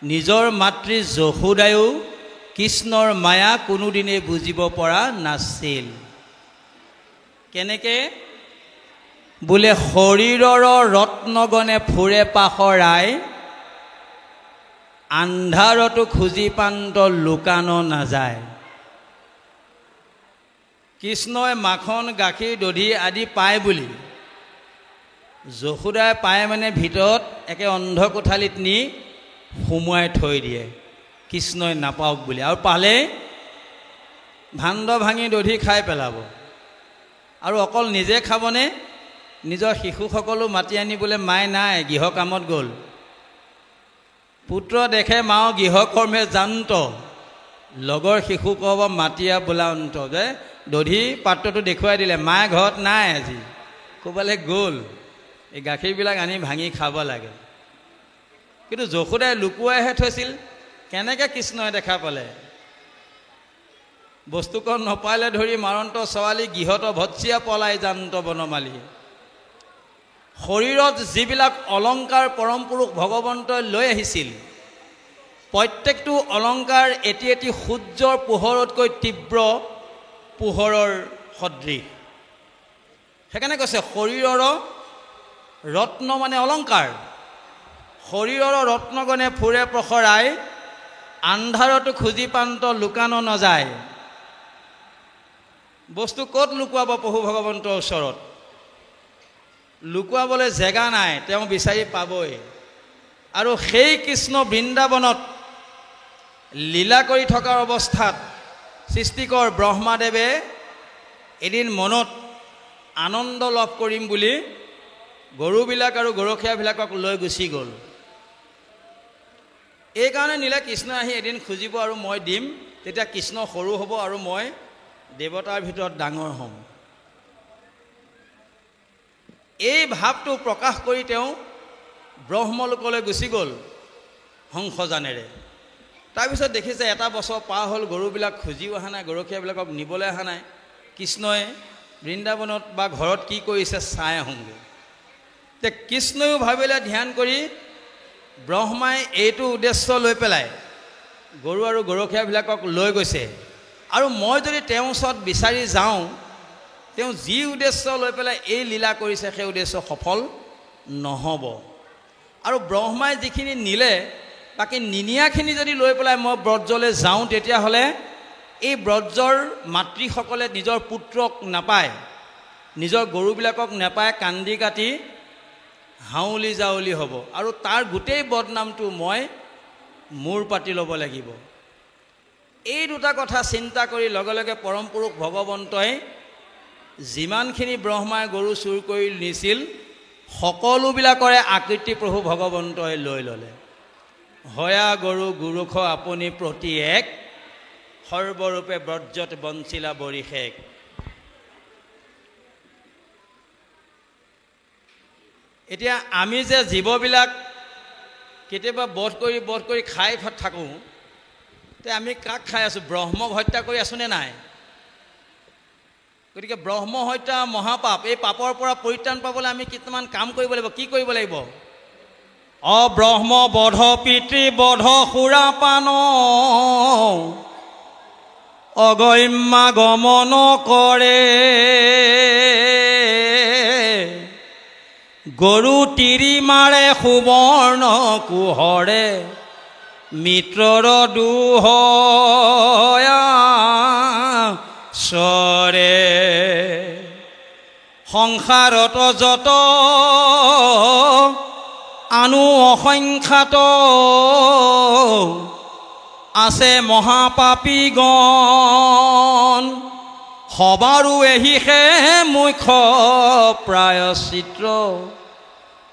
নিজৰ মাতৃ যশোদায়ো কৃষ্ণৰ মায়া কোনোদিনে বুজিব পৰা নাছিল। কেনেকে? বোলে শৰীৰৰ ৰত্নগণে ফুৰে পাশৰাই, আন্ধাৰতো খুজি পান্ত লুকানো নাযায়। কৃষ্ণই মাখন গাখীৰ দধি আদি পায় বুলি যশোদাই পায় মানে ভিতৰত একে অন্ধ কোঠালিত নি সুমুৱাই থৈ দিয়ে, কৃষ্ণই নাপাওক বুলি। আৰু পালে ভাণ্ড ভাঙি দধি খাই পেলাব। আৰু অকল নিজে খাবনে? নিজৰ শিশুসকলো মাতি আনি বোলে মায়ে নাই, গৃহ কামত গ'ল। পুত্ৰ দেখে মাও গৃহকৰ্মে জান্ত, লগৰ শিশু ক'ব মাতিয়া বোলান্ত। যে দধি পাত্ৰটো দেখুৱাই দিলে, মায়ে ঘৰত নাই, আজি ক'ৰবালৈ গ'ল, এই গাখীৰবিলাক আনি ভাঙি খাব লাগে। কিন্তু যশোদাই লুকুৱাইহে থৈছিল। কেনেকৈ কৃষ্ণই দেখা পালে? বস্তুকণ নপালে ধৰি মাৰন্ত ছোৱালী, গৃহত ভৎসিয়া পলাই জান্ত বনমালী। শৰীৰত যিবিলাক অলংকাৰ পৰম পুৰুষ ভগৱন্তই লৈ আহিছিল, প্ৰত্যেকটো অলংকাৰ এটি এটি সূৰ্যৰ পোহৰতকৈ তীব্ৰ পোহৰৰ সদৃশ। সেইকাৰণে কৈছে শৰীৰৰ ৰত্ন মানে অলংকাৰ। শৰীৰৰ ৰত্নগণে ফুৰে প্ৰসৰাই, আন্ধাৰতো খুজি পান্ত লুকানো নাযায়। বস্তু ক'ত লুকুৱাব প্ৰভু ভগৱন্তৰ ওচৰত? লুকুৱাবলৈ জেগা নাই, তেওঁ বিচাৰি পাবই। আৰু সেই কৃষ্ণ বৃন্দাবনত লীলা কৰি থকাৰ অৱস্থাত সৃষ্টিকৰ ব্ৰহ্মাদেৱে এদিন মনত আনন্দ লাভ কৰিম বুলি গৰুবিলাক আৰু গৰখীয়াবিলাকক লৈ গুচি গ'ল। এইকাৰণে নিলে কৃষ্ণই আহি এদিন খুজিব আৰু মই দিম। তেতিয়া কৃষ্ণ সৰু হ'ব আৰু মই দেৱতাৰ ভিতৰত ডাঙৰ হ'ম। এই ভাৱটো প্ৰকাশ কৰি তেওঁ ব্ৰহ্মলোকলৈ গুচি গ'ল হংসযানেৰে। তাৰপিছত দেখিছে এটা বছৰ পাৰ হ'ল, গৰুবিলাক খুজিও অহা নাই, গৰখীয়াবিলাকক নিবলৈ অহা নাই। কৃষ্ণই বৃন্দাবনত বা ঘৰত কি কৰিছে চাই আহোঁগৈ। তে কৃষ্ণইও ভাবিলে ধ্যান কৰি, ব্ৰহ্মাই এইটো উদ্দেশ্য লৈ পেলাই গৰু আৰু গৰখীয়াবিলাকক লৈ গৈছে। আৰু মই যদি তেওঁৰ ওচৰত বিচাৰি যাওঁ, তেওঁ যি উদ্দেশ্য লৈ পেলাই এই লীলা কৰিছে সেই উদ্দেশ্য সফল নহ'ব। আৰু ব্ৰহ্মাই যিখিনি নিলে, বাকী নিনিয়াখিনি যদি লৈ পেলাই মই ব্ৰজলৈ যাওঁ, তেতিয়াহ'লে এই ব্ৰজৰ মাতৃসকলে নিজৰ পুত্ৰক নাপায়, নিজৰ গৰুবিলাকক নাপায়, কান্দি কাটি হাউলি জাউলি হ'ব। আৰু তাৰ গোটেই বদনামটো মই মূৰ পাতি ল'ব লাগিব। এই দুটা কথা চিন্তা কৰি লগে লগে পৰম পুৰুষ ভগৱন্তই যিমানখিনি ব্ৰহ্মাই গৰু চুৰ কৰি নিছিল, সকলোবিলাকৰে আকৃতি প্ৰভু ভগৱন্তই লৈ ল'লে। হয়া গৰু গুৰুখ আপুনি প্ৰতি এক, সৰ্বৰূপে ব্ৰজত বঞ্চিলা বৰিষেক। এতিয়া আমি যে জীৱবিলাক কেতিয়াবা বধ কৰি খাই থাকোঁ, তে আমি কাক খাই আছোঁ? ব্ৰহ্মক হত্যা কৰি আছোঁনে নাই? গতিকে ব্ৰহ্ম হত্যা মহাপাপ। এই পাপৰ পৰা পৰিত্ৰাণ পাবলৈ আমি কিছুমান কাম কৰিব লাগিব। কি কৰিব লাগিব? অব্ৰহ্ম বধ পিতৃ বধ সুৰাপান, অগম্যা গমন কৰে, গৰু তিৰি মাৰে সুবৰ্ণ কুহৰে মিত্ৰৰ দুহয়া চৰে সংসাৰত যত আনু অসংখ্যাত আছে মহাপাপীগণ সবাৰো এহিহে মুখ্য প্ৰায়শ্চিত্ৰ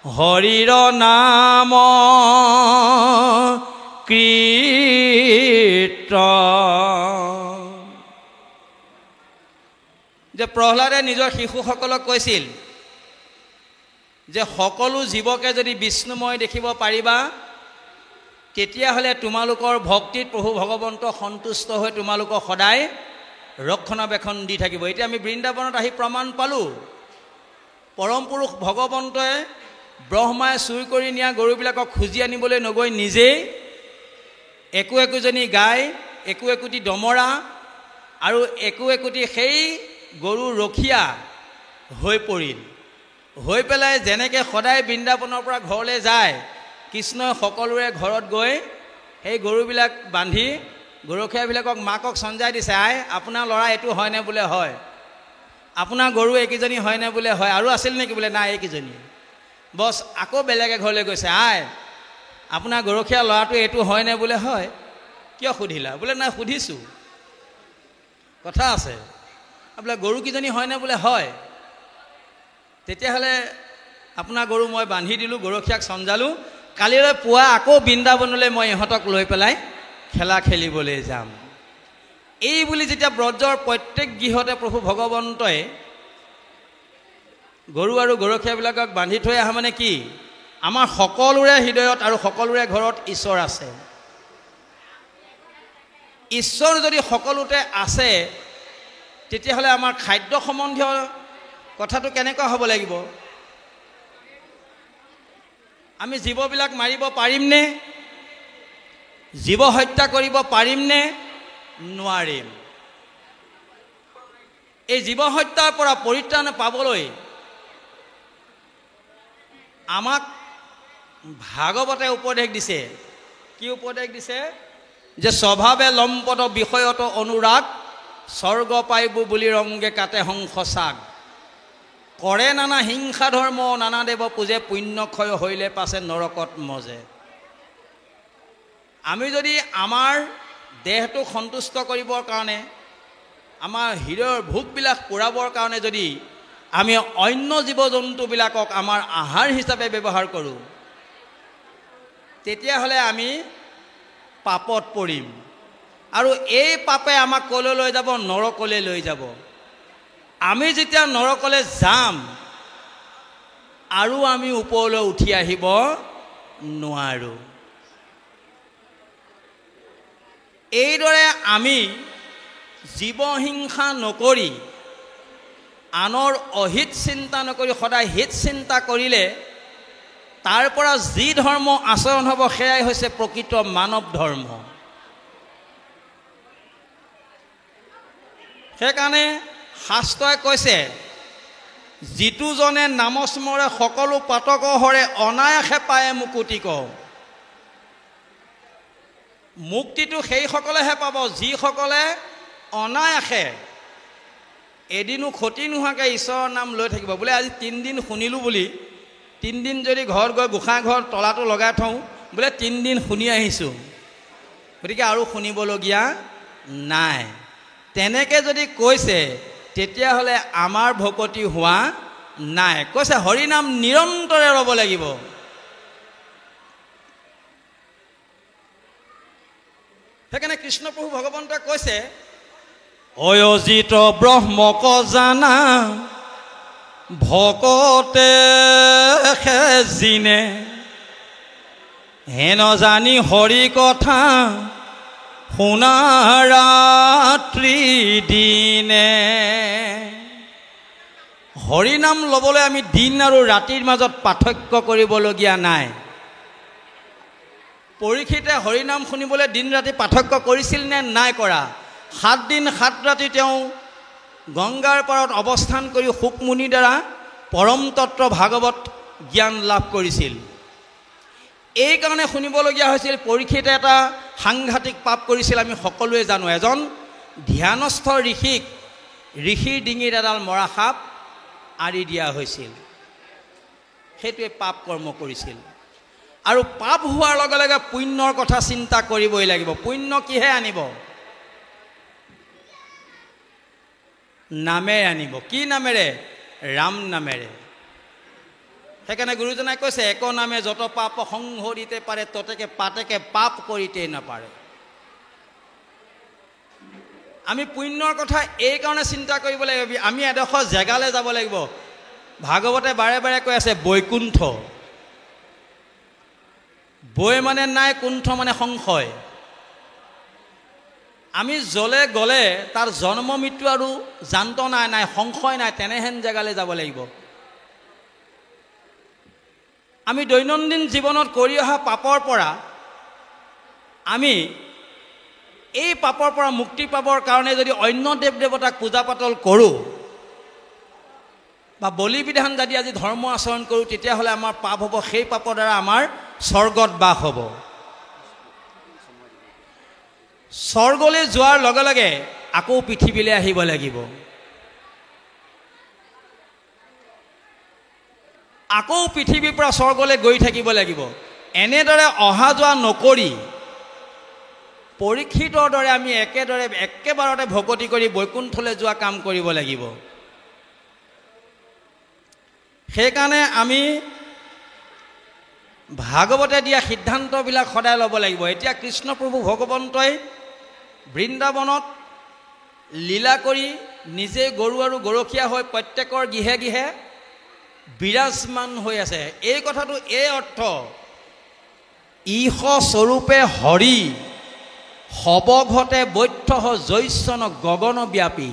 হৰিৰ নাম কীৰ্তন। যে প্ৰহ্লাদে নিজৰ শিশুসকলক কৈছিল যে সকলো জীৱকে যদি বিষ্ণুময় দেখিব পাৰিবা তেতিয়াহ'লে তোমালোকৰ ভক্তিত প্ৰভু ভগৱন্ত সন্তুষ্ট হৈ তোমালোকক সদায় ৰক্ষণাবেক্ষণ দি থাকিব। এতিয়া আমি বৃন্দাবনত আহি প্ৰমাণ পালোঁ পৰম পুৰুষ ভগৱন্তই ব্ৰহ্মাই চুৰি কৰি নিয়া গৰুবিলাকক খুজি আনিবলৈ নগৈ নিজেই একো একোজনী গাই একো একোটি দমৰা আৰু একো একোটি সেই গৰু ৰখীয়া হৈ পৰিল। হৈ পেলাই যেনেকৈ সদায় বৃন্দাবনৰ পৰা ঘৰলৈ যায় কৃষ্ণই সকলোৰে ঘৰত গৈ সেই গৰুবিলাক বান্ধি গৰখীয়াবিলাকক মাকক সঞ্জাই দিছে, আই আপোনাৰ ল'ৰা এইটো হয়নে বোলে হয়, আপোনাৰ গৰু এইকেইজনী হয়নে বোলে হয়, আৰু আছিল নেকি বোলে নাই এইকেইজনী। বছ আকৌ বেলেগে ঘৰলৈ গৈছে, আই আপোনাৰ গৰখীয়া ল'ৰাটো এইটো হয়নে বোলে হয়, কিয় সুধিলা বোলে নাই সুধিছোঁ কথা আছে, বোলে গৰুকেইজনী হয়নে বোলে হয়, তেতিয়াহ'লে আপোনাৰ গৰু মই বান্ধি দিলোঁ গৰখীয়াক সঞ্জালোঁ, কালিলৈ পুৱা আকৌ বৃন্দাবনলৈ মই ইহঁতক লৈ পেলাই খেলা খেলিবলৈ যাম। এই বুলি যেতিয়া ব্ৰজৰ প্ৰত্যেক গৃহতে প্ৰভু ভগৱন্তই গৰু আৰু গৰখীয়াবিলাকক বান্ধি থৈ অহা মানে কি আমাৰ সকলোৰে হৃদয়ত আৰু সকলোৰে ঘৰত ঈশ্বৰ আছে। ঈশ্বৰ যদি সকলোতে আছে তেতিয়াহ'লে আমাৰ খাদ্য সম্বন্ধীয় কথাটো কেনেকুৱা হ'ব লাগিব? আমি জীৱবিলাক মাৰিব পাৰিমনে? জীৱ হত্যা কৰিব পাৰিমনে? নোৱাৰিম। এই জীৱ হত্যাৰ পৰা পৰিত্ৰাণ পাবলৈ আমাক ভাগৱতে উপদেশ দিছে। কি উপদেশ দিছে? যে স্বভাৱে লম্পট বিষয়ত অনুৰাগ স্বৰ্গ পাইবু বুলি ৰংগে কাটে হংসচাগ কৰে নানা হিংসা ধৰ্ম নানা দেৱ পূজে পুণ্যক্ষয় হৈলে পাছে নৰকত মজে। আমি যদি আমাৰ দেহটো সন্তুষ্ট কৰিবৰ কাৰণে আমাৰ হৃদয়ৰ ভোকবিলাক পূৰাবৰ কাৰণে যদি আমি অন্য জীৱ জন্তুবিলাকক আমাৰ আহাৰ হিচাপে ব্যৱহাৰ কৰোঁ তেতিয়াহ'লে আমি পাপত পৰিম আৰু এই পাপে আমাক ক'লৈ লৈ যাব? নৰকলৈ লৈ যাব। আমি যেতিয়া নৰকলৈ যাম আৰু আমি ওপৰলৈ উঠি আহিব নোৱাৰোঁ। এইদৰে আমি জীৱ হিংসা নকৰি আনৰ অহিত চিন্তা নকৰি সদায় হিত চিন্তা কৰিলে তাৰ পৰা যি ধৰ্ম আচৰণ হ'ব সেয়াই হৈছে প্ৰকৃত মানৱ ধৰ্ম। সেইকাৰণে শাস্ত্ৰই কৈছে যিটোজনে নামস্মৰে সকলো পাতক হৰে অনায়াসে পায়ে মুকুতি কওঁ। মুক্তিটো সেইসকলেহে পাব যিসকলে অনায়াসে এদিনো ক্ষতি নোহোৱাকৈ ঈশ্বৰৰ নাম লৈ থাকিব। বোলে আজি 3 দিন শুনিলোঁ বুলি 3 দিন যদি ঘৰত গৈ গোঁসাই ঘৰত তলাটো লগাই থওঁ বোলে 3 দিন শুনি আহিছোঁ গতিকে আৰু শুনিবলগীয়া নাই, তেনেকৈ যদি কৈছে তেতিয়াহ'লে আমাৰ ভকতি হোৱা নাই। কৈছে হৰিনাম নিৰন্তৰে ৰ'ব লাগিব। সেইকাৰণে কৃষ্ণপ্ৰভু ভগৱন্তই কৈছে অয়জিত ব্ৰহ্মক জানা ভকতে জিনে হেন জানি হৰি কথা শুনা ৰাত্ৰি দিনে। হৰিনাম ল'বলৈ আমি দিন আৰু ৰাতিৰ মাজত পাৰ্থক্য কৰিবলগীয়া নাই। পৰীক্ষিতে হৰিনাম শুনিবলৈ দিন ৰাতি পাৰ্থক্য কৰিছিল নে? নাই কৰা। 7 দিন 7 ৰাতি তেওঁ গংগাৰ পাৰত অৱস্থান কৰি শুকমুনিৰ দ্বাৰা পৰম তত্ত্ব ভাগৱত জ্ঞান লাভ কৰিছিল। এইকাৰণে শুনিবলগীয়া হৈছিল পৰীক্ষিতে এটা সাংঘাতিক পাপ কৰিছিল, আমি সকলোৱে জানো। এজন ধ্যানস্থ ঋষিৰ ডিঙিত এডাল মৰা সাপ আঁৰি দিয়া হৈছিল। সেইটোৱে পাপ কৰ্ম কৰিছিল। আৰু পাপ হোৱাৰ লগে লগে পুণ্যৰ কথা চিন্তা কৰিবই লাগিব। পুণ্য কিহে আনিব? নামেৰে আনিব। কি নামেৰে? ৰাম নামেৰে। সেইকাৰণে গুৰুজনাই কৈছে, এক নামে যত পাপ সংহৰিতে পাৰে, ততেকে পাতেকে পাপ কৰিতে নাপাৰে। আমি পুণ্যৰ কথা এইকাৰণে চিন্তা কৰিব লাগিব। আমি এডোখৰ জেগালৈ যাব লাগিব। ভাগৱতে বাৰে বাৰে কৈ আছে বৈকুণ্ঠ। বৈ মানে নাই, কুণ্ঠ মানে সংশয়। আমি যলে গ'লে তাৰ জন্ম মৃত্যু আৰু যান্ত্ৰণা নাই, সংশয় নাই, তেনেহেন জেগালৈ যাব লাগিব। আমি দৈনন্দিন জীৱনত কৰি অহা পাপৰ পৰা আমি এই পাপৰ পৰা মুক্তি পাবৰ কাৰণে যদি অন্য দেৱ দেৱতাক পূজা পাতল কৰোঁ বা বলি বিধান যদি আজি ধৰ্ম আচৰণ কৰোঁ, তেতিয়াহ'লে আমাৰ পাপ হ'ব। সেই পাপৰ দ্বাৰা আমাৰ স্বৰ্গত বাস হ'ব। স্বৰ্গলৈ যোৱাৰ লগে লগে আকৌ পৃথিৱীলৈ আহিব লাগিব। আকৌ পৃথিৱীৰ পৰা স্বৰ্গলৈ গৈ থাকিব লাগিব। এনেদৰে অহা যোৱা নকৰি পৰীক্ষিতৰ দৰে আমি একেবাৰতে ভকতি কৰি বৈকুণ্ঠলৈ যোৱা কাম কৰিব লাগিব। সেইকাৰণে আমি ভাগৱতে দিয়া সিদ্ধান্তবিলাক সদায় ল'ব লাগিব। এতিয়া কৃষ্ণপ্ৰভু ভগৱন্তই বৃন্দাবনত লীলা কৰি নিজে গৰু আৰু গৰখীয়া হৈ প্ৰত্যেকৰ গৃহে গৃহে বিৰাজমান হৈ আছে। এই কথাটো এই অৰ্থ, ঈশ স্বৰূপে হৰি সবঘতে বৈঠ্য জৈশ্বন গগনব্যাপী,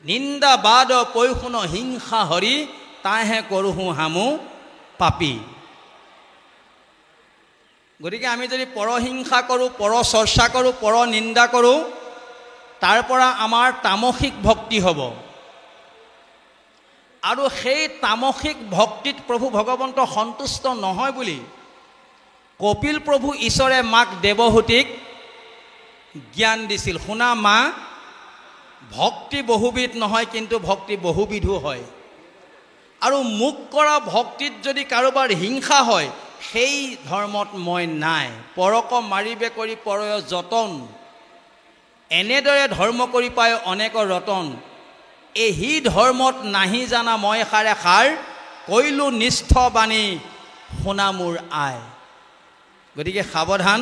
নিন্দা বাদ পৈশুন হিংসা হৰি, তাইহে কৰোহো হামু পাপী। গতিকে আমি যদি পৰহিংসা কৰোঁ, পৰ চৰ্চা কৰোঁ, পৰ নিন্দা কৰোঁ, তাৰ পৰা আমাৰ তামসিক ভক্তি হ'ব। আৰু সেই তামসিক ভক্তিত প্ৰভু ভগৱন্ত সন্তুষ্ট নহয় বুলি কপিল প্ৰভু ঈশ্বৰে মাক দেৱহূতিক জ্ঞান দিছিল। শুনা মা, ভক্তি বহুবিধ নহয়, কিন্তু ভক্তি বহুবিধো হয়। আৰু মোক কৰা ভক্তিত যদি কাৰোবাৰ হিংসা হয়, সেই ধৰ্মত মই নাই। পৰক মাৰিবে কৰি পৰয় যতন, এনেদৰে ধৰ্ম কৰি পায় অনেক ৰতন। এই ধৰ্মত নাহি জানা মই সাৰে সাৰ, কৈলো নিষ্ঠ বাণী শুনা মোৰ আই। গতিকে সাৱধান।